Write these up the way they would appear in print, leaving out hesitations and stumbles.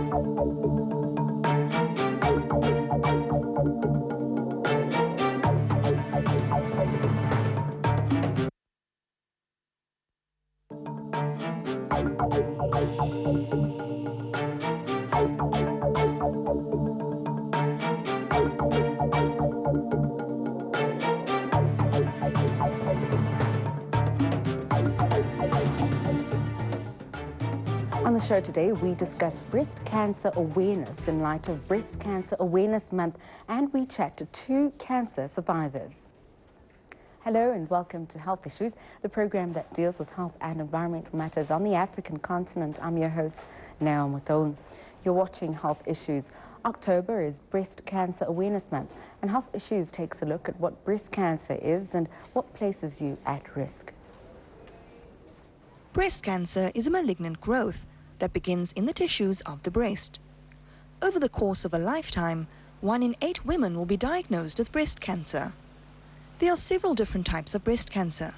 On the show today, we discuss breast cancer awareness in light of Breast Cancer Awareness Month, and we chat to 2 cancer survivors. Hello and welcome to Health Issues, the program that deals with health and environmental matters on the African continent. I'm your host, Nao Motoun. You're watching Health Issues. October is Breast Cancer Awareness Month, and Health Issues takes a look at what breast cancer is and what places you at risk. Breast cancer is a malignant growth that begins in the tissues of the breast. Over the course of a lifetime, 1 in 8 women will be diagnosed with breast cancer. There are several different types of breast cancer.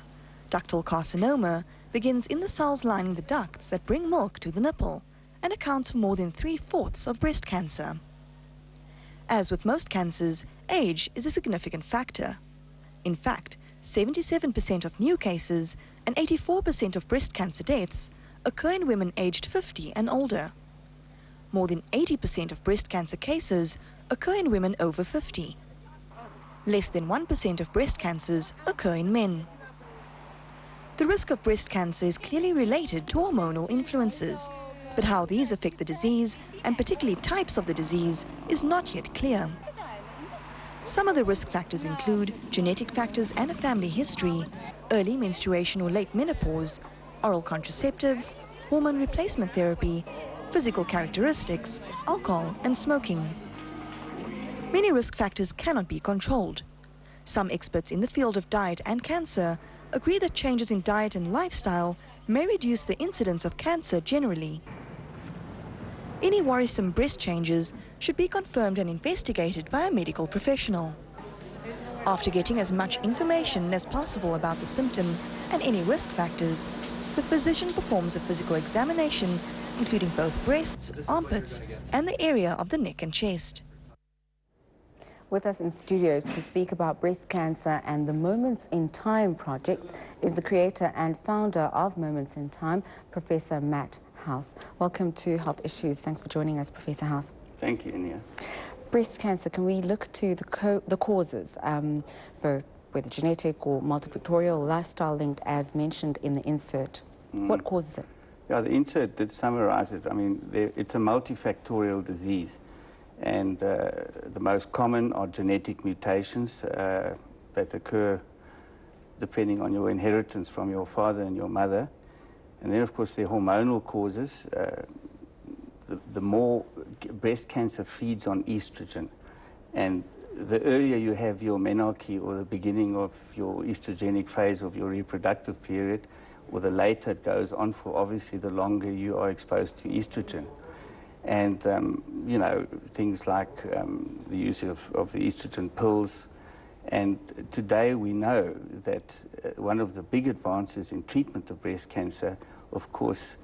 Ductal carcinoma begins in the cells lining the ducts that bring milk to the nipple and accounts for more than 3/4 of breast cancer. As with most cancers, age is a significant factor. In fact, 77% of new cases and 84% of breast cancer deaths occur in women aged 50 and older. More than 80% of breast cancer cases occur in women over 50. Less than 1% of breast cancers occur in men. The risk of breast cancer is clearly related to hormonal influences, but how these affect the disease, and particularly types of the disease, is not yet clear. Some of the risk factors include genetic factors and a family history, early menstruation or late menopause, oral contraceptives, hormone replacement therapy, physical characteristics, alcohol and smoking. Many risk factors cannot be controlled. Some experts in the field of diet and cancer agree that changes in diet and lifestyle may reduce the incidence of cancer generally. Any worrisome breast changes should be confirmed and investigated by a medical professional. After getting as much information as possible about the symptom and any risk factors, the physician performs a physical examination, including both breasts, armpits, and the area of the neck and chest. With us in studio to speak about breast cancer and the Moments in Time project is the creator and founder of Moments in Time, Professor Matt House. Welcome to Health Issues. Thanks for joining us, Professor House. Thank you, Nia. Breast cancer, can we look to the causes, both whether genetic or multifactorial, lifestyle linked, as mentioned in the insert? What causes it? Yeah, the insert did summarize it. I mean, it's a multifactorial disease, and the most common are genetic mutations that occur depending on your inheritance from your father and your mother. And then, of course, the hormonal causes. The more breast cancer feeds on estrogen, and the earlier you have your menarche or the beginning of your estrogenic phase of your reproductive period, or the later it goes on for, obviously, the longer you are exposed to estrogen. And, you know, things like the use of the estrogen pills. And today we know that one of the big advances in treatment of breast cancer, of course,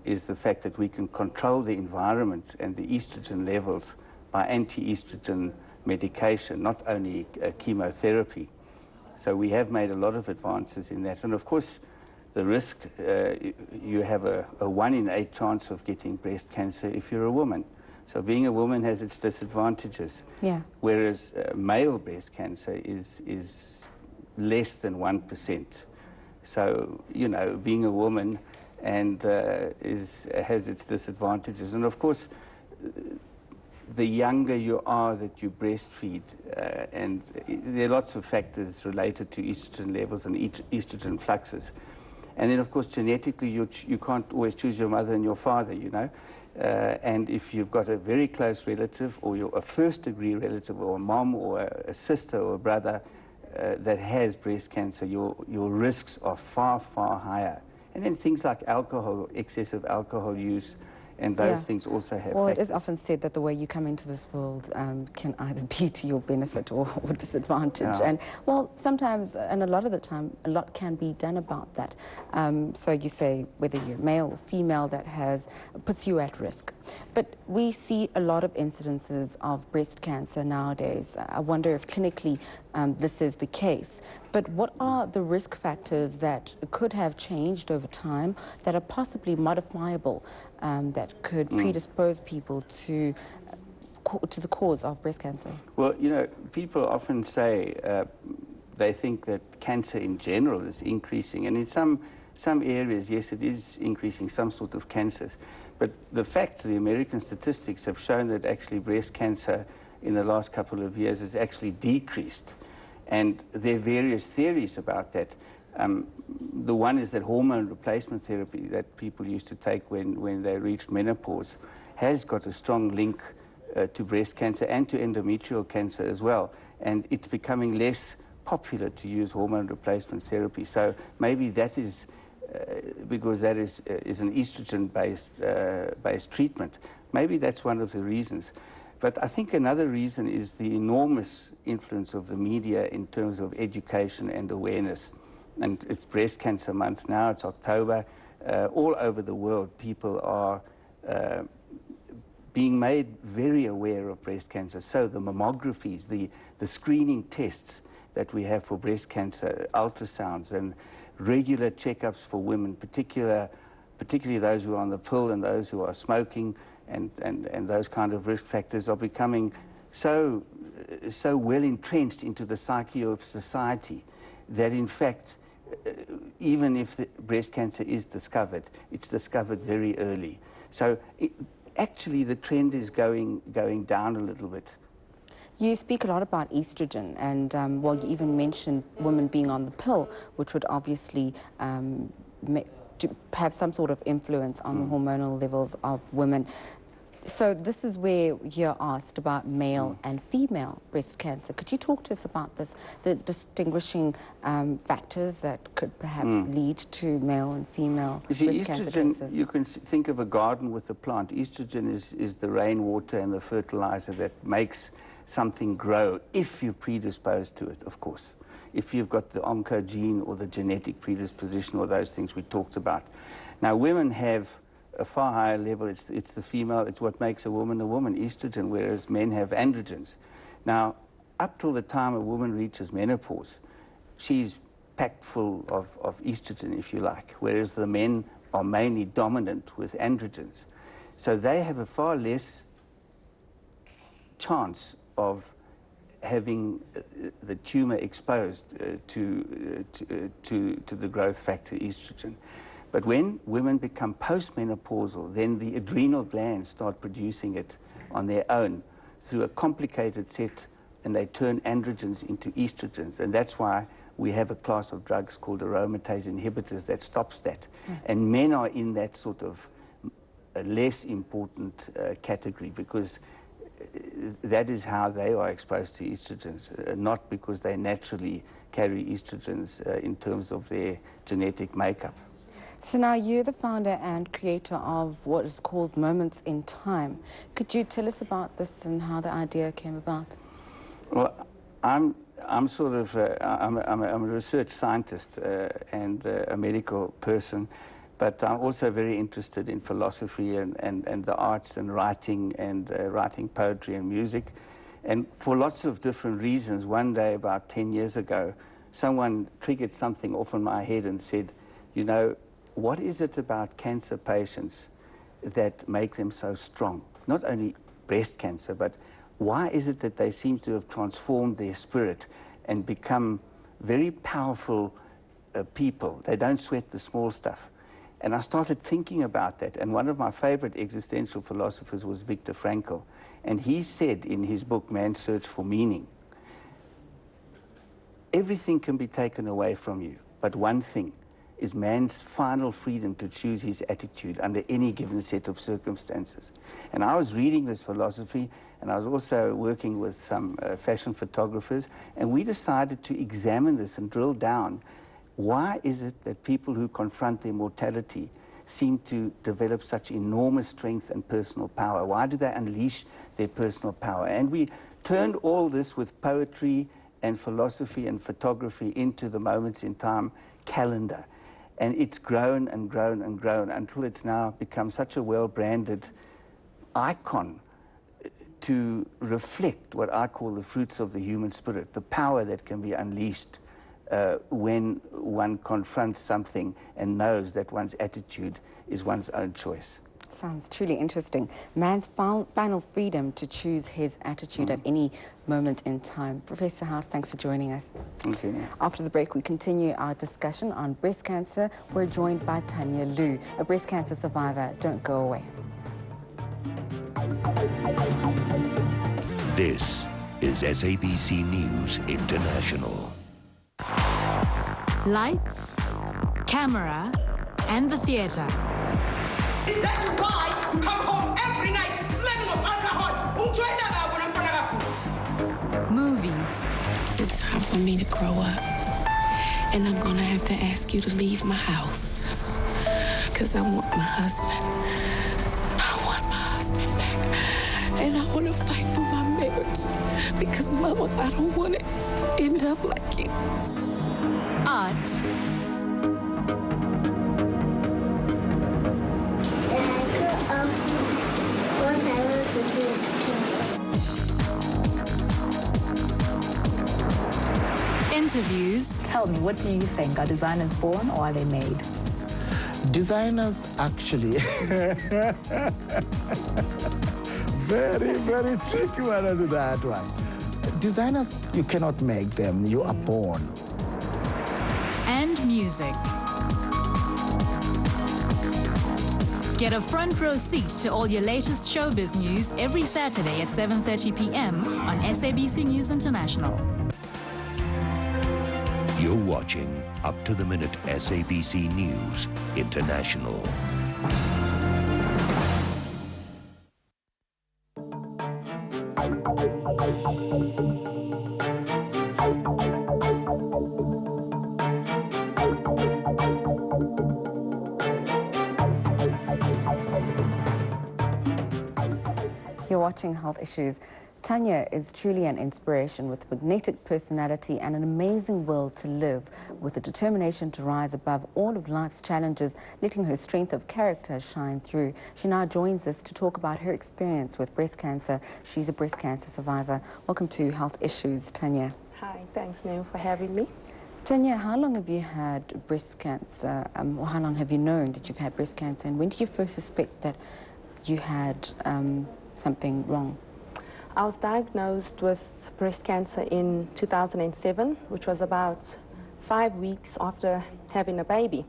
is the fact that we can control the environment and the estrogen levels by anti-estrogen medication, not only chemotherapy. So we have made a lot of advances in that. And of course, the risk, you have a 1 in 8 chance of getting breast cancer if you're a woman. So being a woman has its disadvantages. Yeah. Whereas male breast cancer is less than 1%. So, you know, being a woman and has its disadvantages. And of course, the younger you are that you breastfeed, and there are lots of factors related to estrogen levels and estrogen fluxes. And then, of course, genetically, you can't always choose your mother and your father, you know. And if you've got a very close relative, or you're a first-degree relative, or a mom, or a sister, or a brother that has breast cancer, your risks are far, far higher. And then things like alcohol, excessive alcohol use, and those things also have Well, factors. it is often said that the way you come into this world can either be to your benefit or disadvantage. Yeah. And, well, sometimes, and a lot of the time, a lot can be done about that. So you say whether you're male or female, that puts you at risk. But we see a lot of incidences of breast cancer nowadays. I wonder if clinically this is the case. But what are the risk factors that could have changed over time that are possibly modifiable that could predispose people to the cause of breast cancer? Well, you know, people often say they think that cancer in general is increasing, and in some areas, yes, it is increasing, some sort of cancers. But the facts, the American statistics have shown that actually breast cancer in the last couple of years has actually decreased. And there are various theories about that. The one is that hormone replacement therapy that people used to take when they reached menopause has got a strong link to breast cancer and to endometrial cancer as well. And it's becoming less popular to use hormone replacement therapy. So maybe that is because that is an estrogen-based treatment. Maybe that's one of the reasons. But I think another reason is the enormous influence of the media in terms of education and awareness. And it's Breast Cancer Month now, it's October. All over the world, people are being made very aware of breast cancer. So the mammographies, the screening tests that we have for breast cancer, ultrasounds and regular checkups for women, particularly those who are on the pill and those who are smoking, and those kind of risk factors are becoming so well entrenched into the psyche of society that in fact, even if the breast cancer is discovered, it's discovered very early. So actually the trend is going down a little bit. You speak a lot about estrogen, and well, you even mentioned women being on the pill, which would obviously have some sort of influence on the hormonal levels of women. So this is where you're asked about male and female breast cancer. Could you talk to us about this, the distinguishing factors that could perhaps lead to male and female breast cancer cases? You can think of a garden with a plant. Estrogen is the rainwater and the fertilizer that makes something grow, if you're predisposed to it, of course. If you've got the oncogene or the genetic predisposition or those things we talked about. Now, women have a far higher level. It's the female, it's what makes a woman, estrogen, whereas men have androgens. Now, up till the time a woman reaches menopause, she's packed full of estrogen, if you like, whereas the men are mainly dominant with androgens. So they have a far less chance of having the tumor exposed to the growth factor estrogen. But when women become postmenopausal, then the adrenal glands start producing it on their own through a complicated set, and they turn androgens into estrogens. And that's why we have a class of drugs called aromatase inhibitors that stops that. And men are in that sort of a less important category, because that is how they are exposed to estrogens, not because they naturally carry estrogens in terms of their genetic makeup. So now you're the founder and creator of what is called Moments in Time. Could you tell us about this and how the idea came about? Well, I'm sort of I'm a research scientist and a medical person, but I'm also very interested in philosophy and the arts and writing poetry and music. And for lots of different reasons, one day about 10 years ago, someone triggered something off in my head and said, you know, what is it about cancer patients that make them so strong? Not only breast cancer, but why is it that they seem to have transformed their spirit and become very powerful people? They don't sweat the small stuff. And I started thinking about that. And one of my favorite existential philosophers was Viktor Frankl. And he said in his book, Man's Search for Meaning, everything can be taken away from you, but one thing is man's final freedom to choose his attitude under any given set of circumstances. And I was reading this philosophy, and I was also working with some fashion photographers, and we decided to examine this and drill down. Why is it that people who confront their mortality seem to develop such enormous strength and personal power? Why do they unleash their personal power? And we turned all this with poetry and philosophy and photography into the Moments in Time calendar. And it's grown and grown and grown until it's now become such a well-branded icon to reflect what I call the fruits of the human spirit, the power that can be unleashed when one confronts something and knows that one's attitude is one's own choice. Sounds truly interesting. Man's final freedom to choose his attitude at any moment in time. Professor House, thanks for joining us. Thank you. After the break, we continue our discussion on breast cancer. We're joined by Tanya Liu, a breast cancer survivor. Don't go away. This is SABC News International. Lights, camera, and the theatre. Is that why you come home every night smelling of alcohol? Movies. It's time for me to grow up. And I'm gonna have to ask you to leave my house. Because I want my husband. I want my husband back. And I want to fight for my marriage. Because, Mama, I don't want to end up like you. Art. When I grow up, what I want to do is dance. Interviews. Tell me, what do you think? Are designers born or are they made? Designers actually very, very tricky one to that one. Designers, you cannot make them, you are born. And music. Get a front row seat to all your latest showbiz news every Saturday at 7:30 p.m. on SABC News International. You're watching Up to the Minute SABC News International. You're watching Health Issues. Tanya is truly an inspiration with a magnetic personality and an amazing will to live, with a determination to rise above all of life's challenges, letting her strength of character shine through. She now joins us to talk about her experience with breast cancer. She's a breast cancer survivor. Welcome to Health Issues, Tanya. Hi, thanks, Neil, for having me. Tanya, how long have you had breast cancer, or how long have you known that you've had breast cancer, and when did you first suspect that you had something wrong? I was diagnosed with breast cancer in 2007, which was about 5 weeks after having a baby.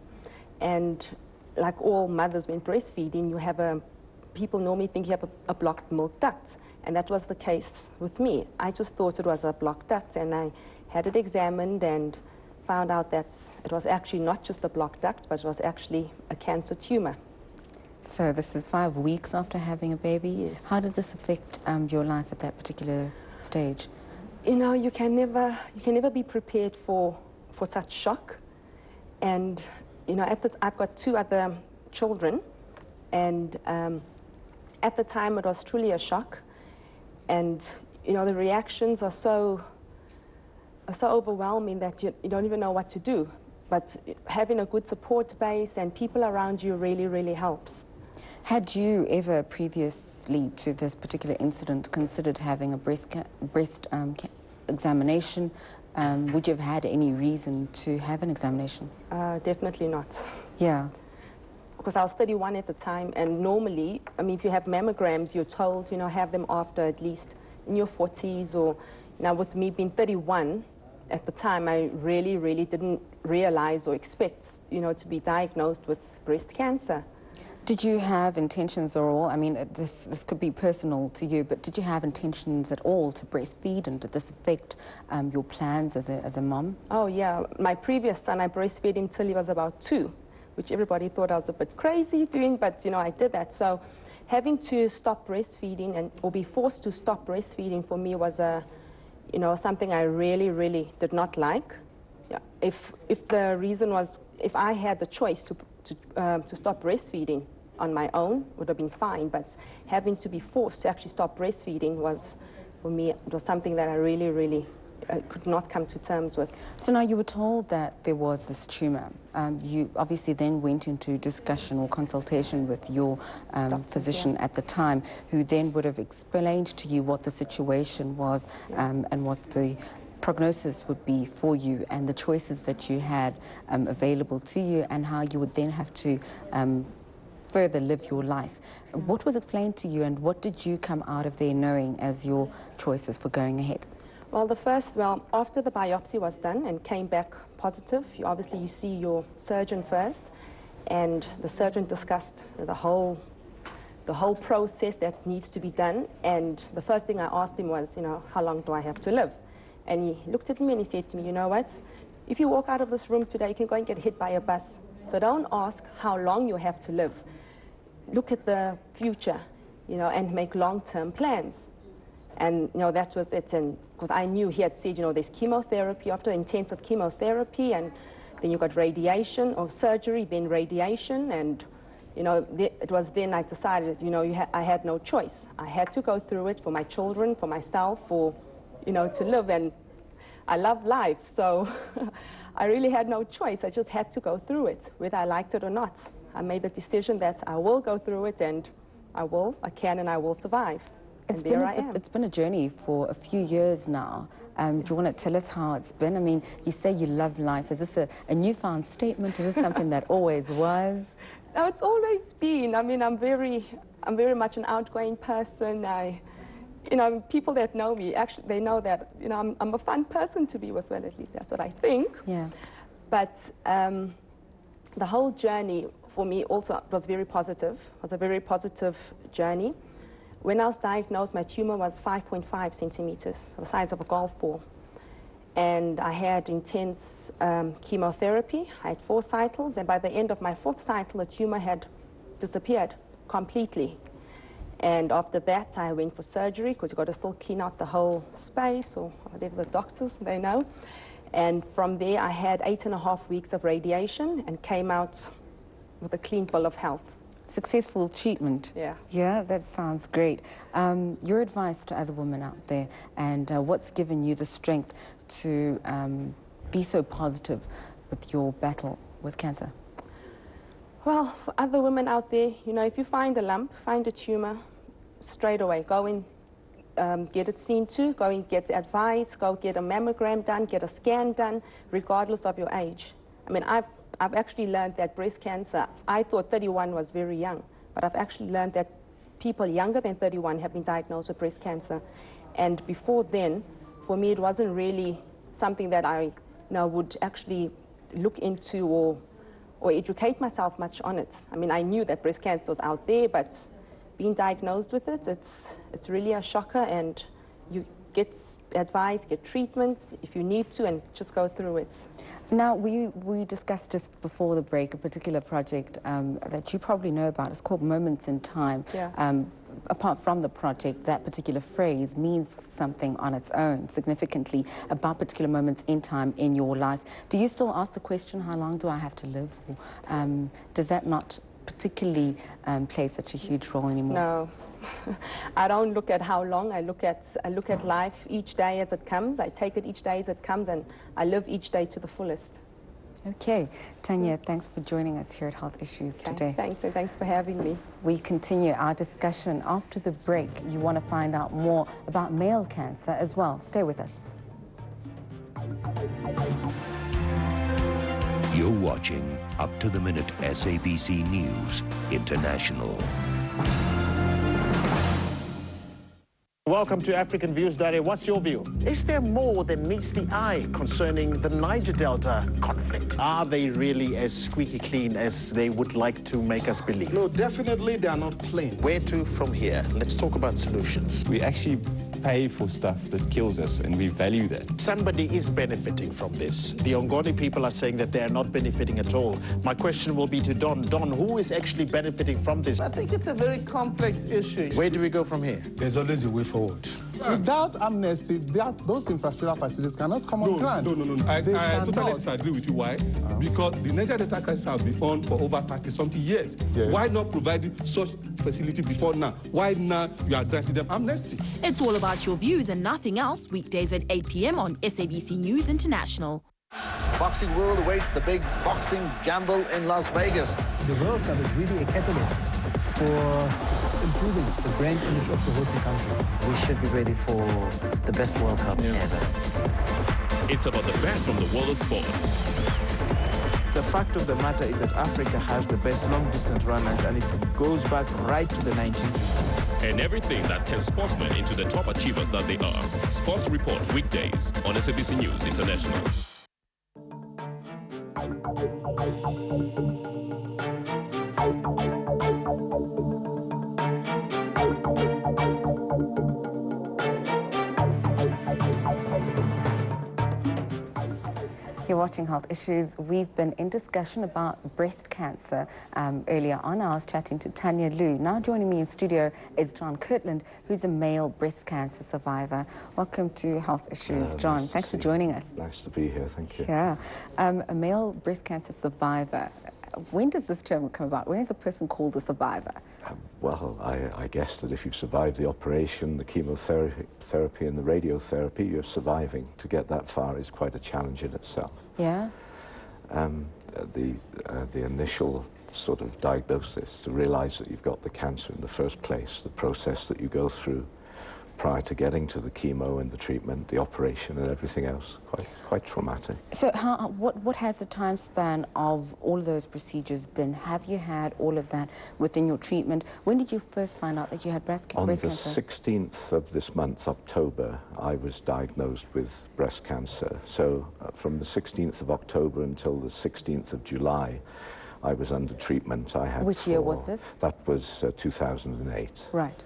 And like all mothers when breastfeeding, you have people normally think you have a blocked milk duct. And that was the case with me. I just thought it was a blocked duct, and I had it examined and found out that it was actually not just a blocked duct, but it was actually a cancer tumor. So this is 5 weeks after having a baby? Yes. How did this affect your life at that particular stage? You know, you can never be prepared for such shock. And, you know, I've got 2 other children, and at the time it was truly a shock. And, you know, the reactions are so overwhelming that you don't even know what to do. But having a good support base and people around you really, really helps. Had you ever previously to this particular incident considered having a breast examination? Would you have had any reason to have an examination? Definitely not. Yeah. Because I was 31 at the time, and normally, I mean, if you have mammograms, you're told, you know, have them after at least in your 40s, or now with me being 31, at the time, I really, really didn't realize or expect, you know, to be diagnosed with breast cancer. Did you have intentions at all? I mean, this could be personal to you, but did you have intentions at all to breastfeed, and did this affect your plans as a mom? Oh, yeah. My previous son, I breastfed him till he was about 2, which everybody thought I was a bit crazy doing, but, you know, I did that. So having to stop breastfeeding or be forced to stop breastfeeding for me was you know, something I really, really did not like. Yeah. If the reason was, if I had the choice to stop breastfeeding on my own, would have been fine. But having to be forced to actually stop breastfeeding was, for me, it was something that I really, really could not come to terms with. So now you were told that there was this tumor. You obviously then went into discussion or consultation with your physician at the time, who then would have explained to you what the situation was and what the prognosis would be for you and the choices that you had available to you and how you would then have to further live your life. What was explained to you and what did you come out of there knowing as your choices for going ahead? Well, after the biopsy was done and came back positive, you see your surgeon first, and the surgeon discussed the whole process that needs to be done. And the first thing I asked him was, how long do I have to live? And he looked at me and he said to me, you know what? If you walk out of this room today, you can go and get hit by a bus. So don't ask how long you have to live. Look at the future, and make long-term plans. And, that was it. And because I knew he had said, there's chemotherapy, after intensive chemotherapy, and then you got radiation or surgery, then radiation. And, it was then I decided, I had no choice. I had to go through it for my children, for myself, to live. And I love life, so I really had no choice. I just had to go through it, whether I liked it or not. I made the decision that I will go through it, and I can, and I will survive. And there I am. It's been a journey for a few years now. Do you want to tell us how it's been? I mean, you say you love life. Is this a newfound statement? Is this something that always was? No, it's always been. I mean, I'm very much an outgoing person. People that know me, actually, they know that, I'm a fun person to be with. Well, at least that's what I think. Yeah. But the whole journey for me also was very positive. It was a very positive journey. When I was diagnosed, my tumor was 5.5 centimeters, the size of a golf ball. And I had intense chemotherapy. I had 4 cycles, and by the end of my 4th cycle, the tumor had disappeared completely. And after that, I went for surgery, because you've got to still clean out the whole space, or whatever the doctors, they know. And from there, I had 8.5 weeks of radiation and came out with a clean bill of health. Successful treatment. Yeah. Yeah, that sounds great. Your advice to other women out there, and what's given you the strength to be so positive with your battle with cancer? Well, for other women out there, if you find a lump, find a tumor, straight away, go and get it seen to, go and get advice, go get a mammogram done, get a scan done, regardless of your age. I mean, I've actually learned that breast cancer, I thought 31 was very young, but I've actually learned that people younger than 31 have been diagnosed with breast cancer. And before then, for me, it wasn't really something that I would actually look into or educate myself much on it. I mean, I knew that breast cancer was out there, but being diagnosed with it, it's really a shocker, and you get advice, get treatments if you need to, and just go through it. Now, we discussed just before the break a particular project that you probably know about. It's called Moments in Time. Yeah. Apart from the project, that particular phrase means something on its own, significantly, about particular moments in time in your life. Do you still ask the question, how long do I have to live? Or, does that not particularly play such a huge role anymore? No. I don't look at how long. I look at life each day as it comes. I take it each day as it comes, and I live each day to the fullest. Okay. Tanya, thanks for joining us here at Health Issues today. Thanks, and thanks for having me. We continue our discussion after the break. You want to find out more about male cancer as well. Stay with us. You're watching Up to the Minute SABC News International. Welcome to African Views, Daria. What's your view? Is there more than meets the eye concerning the Niger Delta conflict? Are they really as squeaky clean as they would like to make us believe? No, definitely they are not clean. Where to from here? Let's talk about solutions. We actually pay for stuff that kills us, and we value that. Somebody is benefiting from this. The Ongoni people are saying that they are not benefiting at all. My question will be to Don. Don, who is actually benefiting from this? I think it's a very complex issue. Where do we go from here? There's always a way forward. Without amnesty, those infrastructural facilities cannot come on ground. No. I totally disagree with you. Why? Because the Niger Delta crisis has been on for over 30-something years. Yes. Why not providing such facility before now? Why now you are granting them amnesty? It's all about your views and nothing else, weekdays at 8 p.m. on SABC News International. Boxing world awaits the big boxing gamble in Las Vegas. The World Cup is really a catalyst for improving the brand image of the hosting country. We should be ready for the best World Cup ever. It's about the best from the world of sports. The fact of the matter is that Africa has the best long-distance runners, and it goes back right to the 1950s. And everything that turns sportsmen into the top achievers that they are. Sports Report weekdays on SABC News International. You're watching Health Issues. We've been in discussion about breast cancer earlier on. I was chatting to Tanya Liu. Now joining me in studio is John Kirtland, who's a male breast cancer survivor. Welcome to Health Issues, John. Nice Thanks for joining us. Nice to be here, thank you. Yeah. A male breast cancer survivor. When does this term come about? When is a person called a survivor? Well, I guess that if you've survived the operation, the chemotherapy and the radiotherapy, you're surviving. To get that far is quite a challenge in itself. Yeah. The initial sort of diagnosis, to realize that you've got the cancer in the first place, the process that you go through prior to getting to the chemo and the treatment, the operation and everything else, quite traumatic. So what has the time span of all of those procedures been? Have you had all of that within your treatment? When did you first find out that you had breast cancer? On the 16th of this month, October, I was diagnosed with breast cancer. So from the 16th of October until the 16th of July, I was under treatment. Which year was this? That was 2008. Right.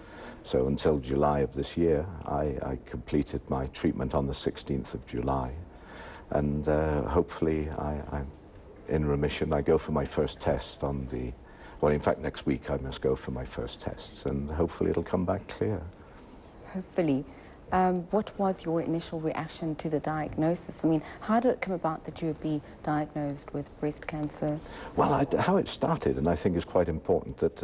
So until July of this year, I completed my treatment on the 16th of July. And hopefully I'm in remission. I go for my first test on the, well, in fact, next week I must go for my first tests, and hopefully it'll come back clear. Hopefully. What was your initial reaction to the diagnosis? I mean, how did it come about that you would be diagnosed with breast cancer? Well, how it started, and I think is quite important, that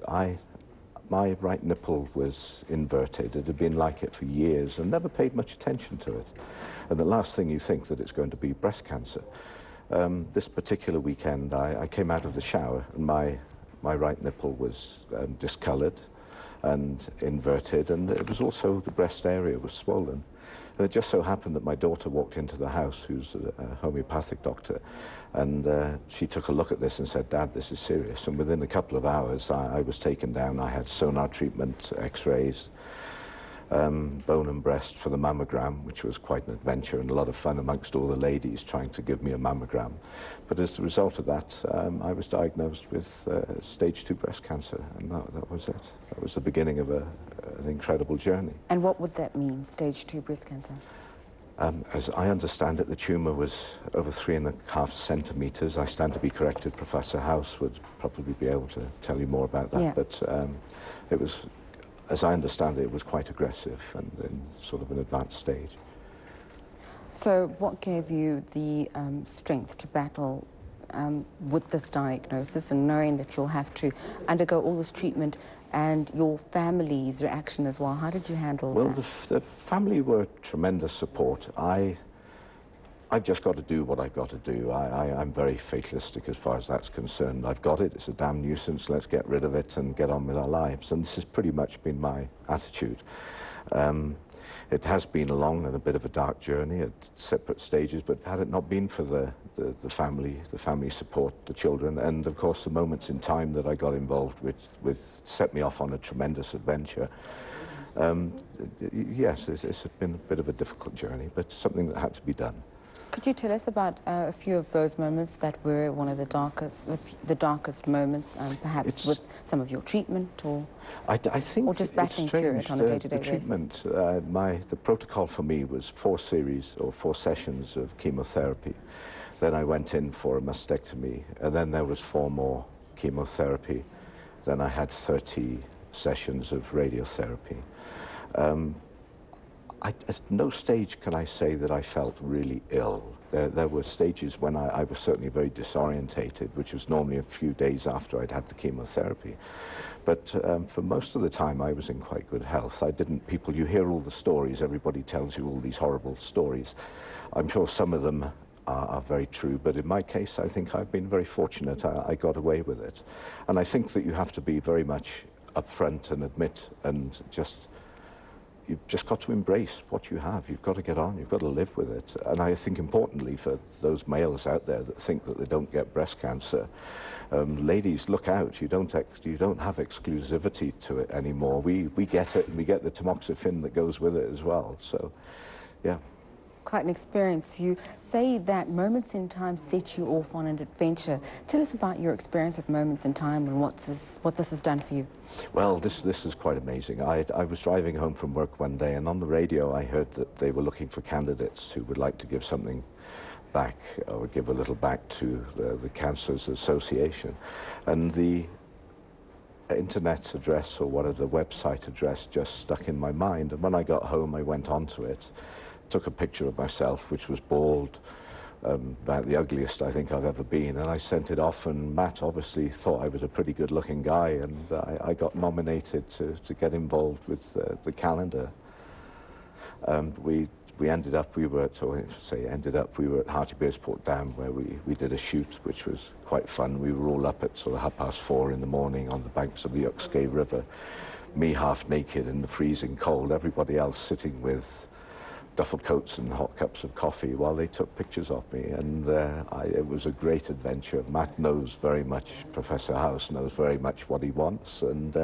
my right nipple was inverted. It had been like it for years and never paid much attention to it. And the last thing you think that it's going to be breast cancer. This particular weekend, I came out of the shower and my right nipple was discolored and inverted, and it was also, the breast area was swollen. And it just so happened that my daughter walked into the house, who's a homeopathic doctor, and she took a look at this and said, "Dad, this is serious." And within a couple of hours, I was taken down. I had sonar treatment, x-rays, bone and breast for the mammogram, which was quite an adventure and a lot of fun amongst all the ladies trying to give me a mammogram. But as a result of that, I was diagnosed with stage 2 breast cancer, and that was it. That was the beginning of an incredible journey. And what would that mean, stage 2 breast cancer? As I understand it, the tumour was over 3.5 centimetres. I stand to be corrected. Professor House would probably be able to tell you more about that. Yeah. But it was, as I understand it, it was quite aggressive and in sort of an advanced stage. So what gave you the strength to battle with this diagnosis and knowing that you'll have to undergo all this treatment, and your family's reaction as well? How did you handle that? Well, the family were tremendous support. I've just got to do what I've got to do. I'm very fatalistic as far as that's concerned. I've got it, it's a damn nuisance, let's get rid of it and get on with our lives. And this has pretty much been my attitude. It has been a long and a bit of a dark journey at separate stages, but had it not been for the family support, the children, and of course the moments in time that I got involved with set me off on a tremendous adventure. Yes, it's been a bit of a difficult journey, but something that had to be done. Could you tell us about a few of those moments that were one of the darkest moments, perhaps with some of your treatment, or I think, or just battling through it on a day-to-day basis? Treatment, the protocol for me was 4 sessions of chemotherapy. Then I went in for a mastectomy, and then there was 4 more chemotherapy. Then I had 30 sessions of radiotherapy. at no stage can I say that I felt really ill. There were stages when I was certainly very disorientated, which was normally a few days after I'd had the chemotherapy. But for most of the time, I was in quite good health. You hear all the stories, everybody tells you all these horrible stories. I'm sure some of them are very true, but in my case, I think I've been very fortunate. I got away with it. And I think that you have to be very much upfront and admit and you've just got to embrace what you have. You've got to get on. You've got to live with it. And I think importantly for those males out there that think that they don't get breast cancer, ladies, look out. You don't have exclusivity to it anymore. We get it, and we get the tamoxifen that goes with it as well. So, yeah. Quite an experience. You say that Moments in Time set you off on an adventure. Tell us about your experience with Moments in Time and what this has done for you. Well, this is quite amazing. I was driving home from work one day, and on the radio I heard that they were looking for candidates who would like to give something back, or give a little back to the Cancers Association. And the internet address, or whatever, the website address, just stuck in my mind. And when I got home, I went onto it, took a picture of myself, which was bald, about the ugliest I think I've ever been, and I sent it off, and Matt obviously thought I was a pretty good looking guy, and I got nominated to get involved with the calendar. We ended up, we were at Hearty Beersport Dam, where we did a shoot, which was quite fun. We were all up at sort of 4:30 in the morning on the banks of the Uxkay River, me half naked in the freezing cold, everybody else sitting with duffel coats and hot cups of coffee while they took pictures of me, and it was a great adventure. Matt knows very much, Professor House knows very much what he wants, and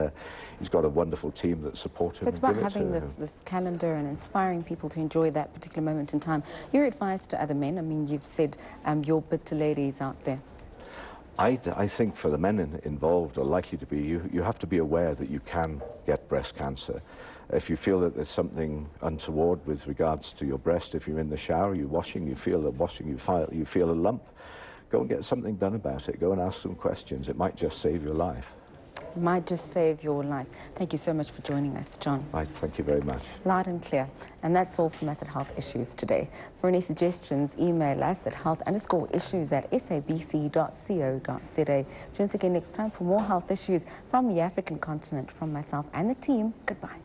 he's got a wonderful team that support him. So it's about having this calendar and inspiring people to enjoy that particular moment in time. Your advice to other men, I mean, you've said your bit to ladies out there. I think for the men involved, or likely to be, you have to be aware that you can get breast cancer. If you feel that there's something untoward with regards to your breast, if you're in the shower, you're washing, you feel a lump, go and get something done about it. Go and ask some questions. It might just save your life. It might just save your life. Thank you so much for joining us, John. Right, thank you very much. Loud and clear. And that's all from us at Health Issues today. For any suggestions, email us at health_issues@sabc.co.za. Join us again next time for more health issues from the African continent. From myself and the team, goodbye.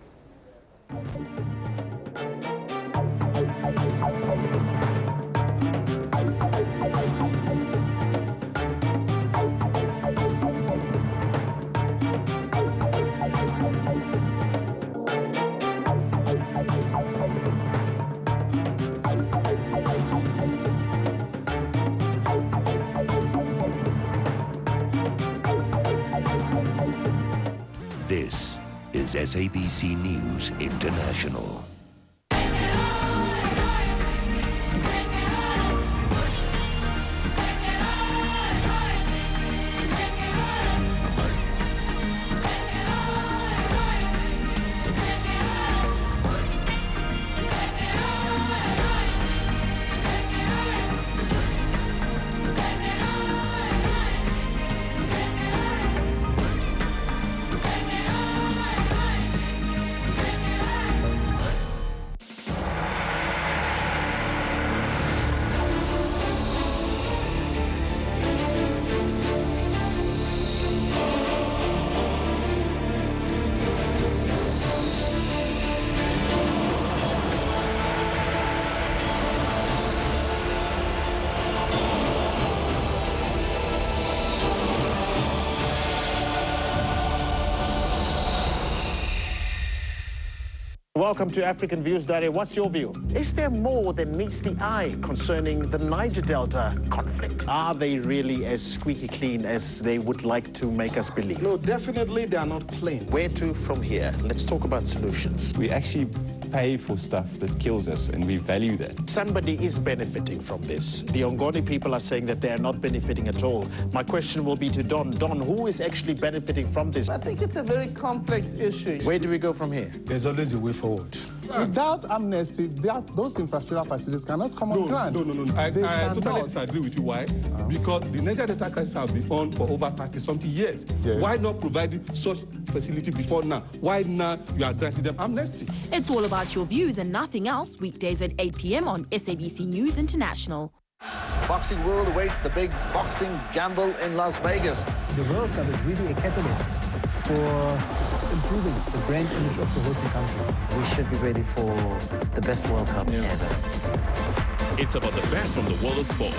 This is SABC News International. Welcome to African Views, Daria. What's your view? Is there more than meets the eye concerning the Niger Delta conflict? Are they really as squeaky clean as they would like to make us believe? No, definitely they are not clean. Where to from here? Let's talk about solutions. We actually pay for stuff that kills us, and we value that. Somebody is benefiting from this. The Ngoni people are saying that they are not benefiting at all. My question will be to Don. Don, who is actually benefiting from this? I think it's a very complex issue. Where do we go from here? There's always a way forward. Without amnesty, those infrastructural facilities cannot come on ground. No. I totally disagree with you. Why? Because the Niger Delta crisis has been on for over 30-something years. Yes. Why not providing such facility before now? Why now you are granting them amnesty? It's all about your views and nothing else, weekdays at 8 p.m. on SABC News International. Boxing world awaits the big boxing gamble in Las Vegas. The World Cup is really a catalyst for improving the brand image of the hosting country. We should be ready for the best World Cup ever. It's about the best from the world of sport.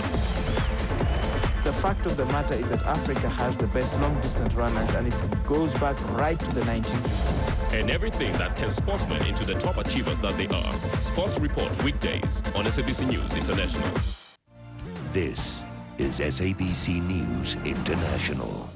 The fact of the matter is that Africa has the best long-distance runners, and it goes back right to the 1950s. And everything that turns sportsmen into the top achievers that they are. Sports Report weekdays on SABC News International. This is SABC News International.